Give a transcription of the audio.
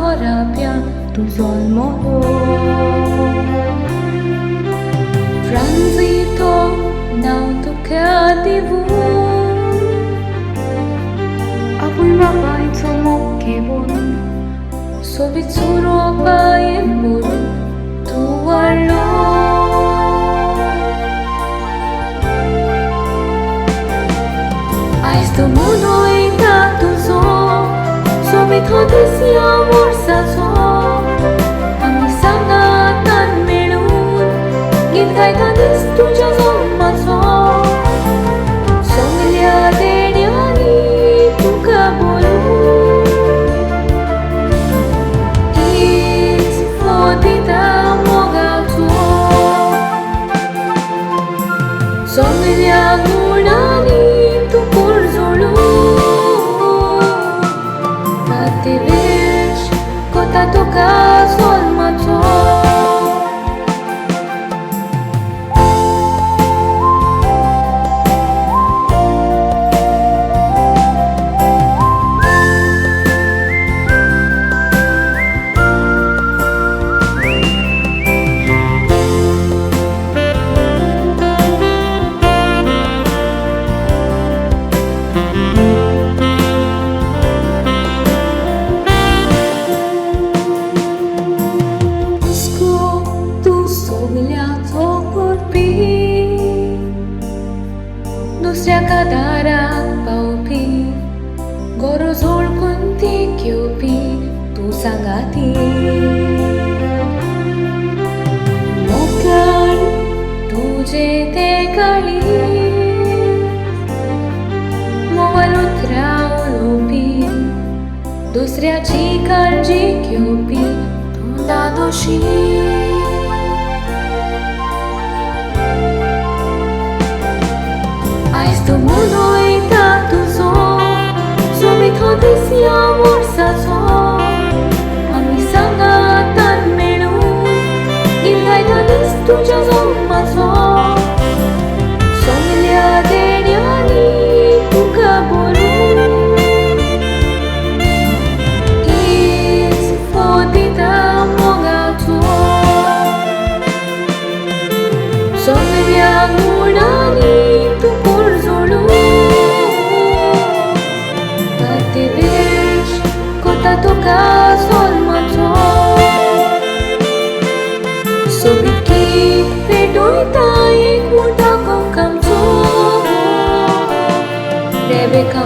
harapian tuzol mo Franzito nautokativu Apoy mabait sumukibon Sobit suro payen burun tuwalo Ais tu mundo itatuzo Sobit Dis Vorsacho Ami sangatan melun Git kai Janice तुझ्या जोमाचो सोंगल्या देण्यानी तुका बोलू हीच फोतिता मोगाचो सोंगल्या गुणांनी तू कोरजोळू Te vești cota toca sol macho दुसऱ्या दाराक पावपी गरज ओळखून ती घेवपी तूं सांगाती मोगान तुजे ते काळी मोबायल उतरा उलोवपी दुसऱ्याची काळजी घेवपी तूं दादोशी Ais tu mundo itatuzo Sobit Dis Vorsacho Ami sangatan melun Git kai Janice तुझ्या जोमाचो सोंगल्या देण्यानी तुका बोलू हीच फोतिता मोगाचो सोंगल्या गुणांनी तू कोरजोळू Te vești cota toca sol macho Sobit ki pedoita ek muta kam kamcho Rebecca